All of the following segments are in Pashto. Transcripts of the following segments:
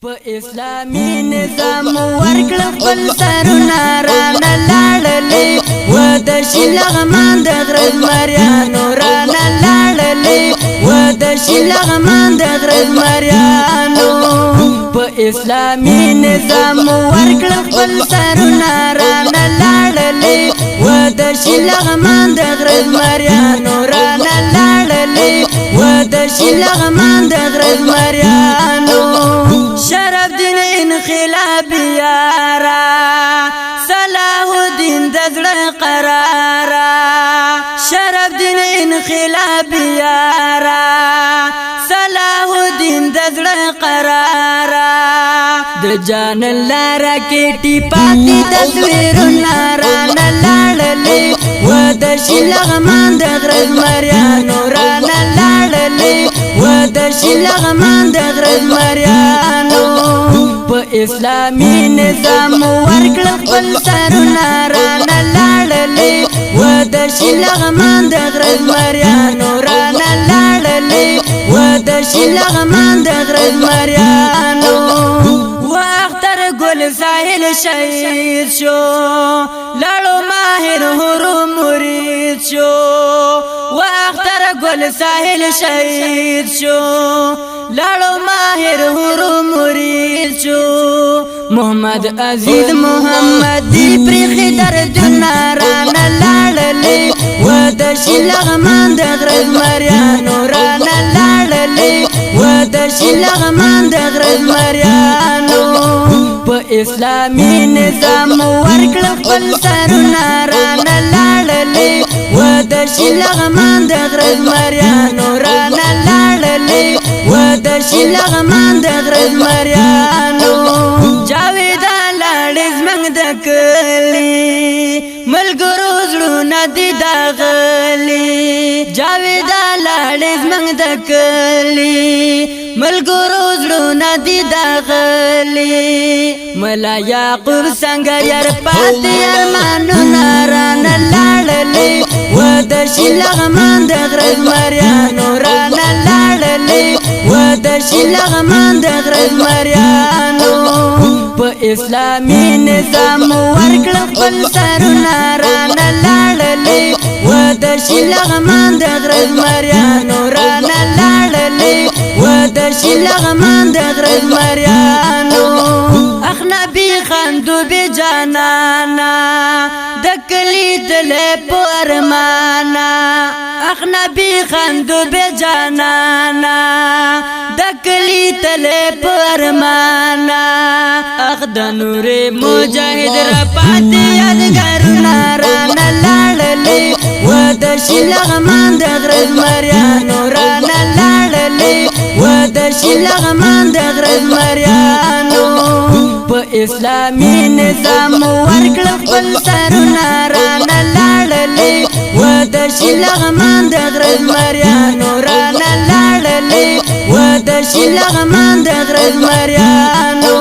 په اسلامي نظام ورکړ خپل سرونه رانه لاړلې و د شلغمان د غرض مریانو رانه لاړلې و د شلغمان د غرض مریانو په اسلامي نظام ورکړ خپل سرونه رانه لاړلې و د شلغمان د غرض مریانو رانه لاړلې و د شلغمان د غرض مریانو شرف دین انقلابی یارا صلاح الدین دزړه قرارا شرف دین انقلابی یارا صلاح الدین دزړه قرارا د جان لارا کې پاتې تصویرونه رانه لاړلې و د شلغمان د غرض مریانو رانه لاړلې و د شلغمان د غرض مریانو په اسلامي نظام ورکړ خپل سرونه رانه لاړلې و د شلغمان د غرض مریانو رانه لاړلې و د شلغمان د غرض مریانو واختر ګل ساحل شهید شو لاړو ماهر هرو مرید شو واختر ګل ساحل شهید شو لاړو ماهر هرو مرید شو محمد عزیز محمد دی پرخی دردونه رانه لاړلې و د شلغمان د غرض مریانو رانه لاړلې و د شلغمان د غرض مریانو په اسلامي نظام ورکړ خپل سرونه رانه لاړلې و د شلغمان د غرض مریانو رانه لاړلې و د شلغمان د غرض مریانو جاوید لاړې زمنګ د کلی ملګرو زړونه دي داغلي جاوید لاړې زمنګ د کلی ملګرو زړونه دي داغلي ملا یعقوب څنګه ير پاتې ارمانونه رانه لاړلې و د شلغمان د غرض مریانو رانه لاړلې و د شلغمان د غرض مریانو په اسلامي نظام ورکړ خپل سرونه رانه لاړلې و د شلغمان د غرض مریانو رانه لاړلې و د شلغمان د غرض مریانو اخ نبی خندو بی جانانا دکلی دل پرمانا اخ نبی خندو بی جانانا دکلی دل پرمانا اخ د نور مجاهد را پاتې یادګارونه رانه لاړلې و د شلغمان د غرض مریانو رانه لاړلې و د شلغمان د غرض مریانو په اسلامي نظام ورکړ خپل سرونه رانه لاړلې و د شلغمان د غرض مریانو رانه لاړلې و د شلغمان د غرض مریانو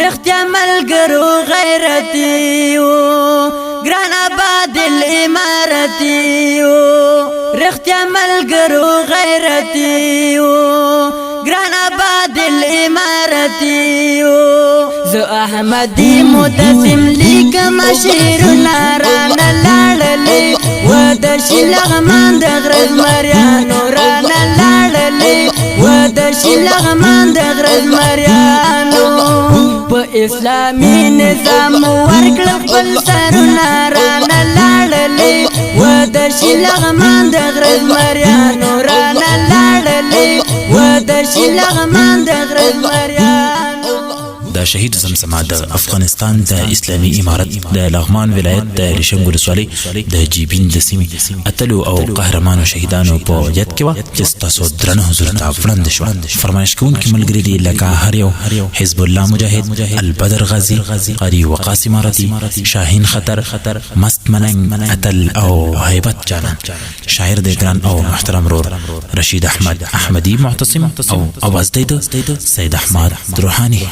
رښتیا ملګرو غیرتي و ګران آباد الامارتي و رښتیا ملګرو غیرتي و ګران آباد الامارتي و زه احمدي متسم لیکم شعرونه رانه لاړلې و د شلغمان د غرض مریانو رانه لاړلې و د شلغمان د غرض مریانو په اسلامي نظام ورکړ خپل سرونه رانه لاړلې و د شلغمان د غرض مریانو رانه لاړلې و د شلغمان د غرض مریانو د شهید زمزمه د افغانستان د اسلامي امارت د لغمان ولایت د ریشم ولسوالۍ د جیبین د سیمې اتلو او قهرمانو شهیدانو په یاد کې و چې تاسو درنه حضور ته وړاندې شو فرمایش کوونکي ملګري دي لکه هر یو حزب الله مجاهد البدر غازی قاری وقاص امارتي شاهین خطر مست ملنګ اتل او هیبت جانان شاعر د ګران او محترم رور رشید احمد احمدی معتصم او اواز د سید احمد روحانی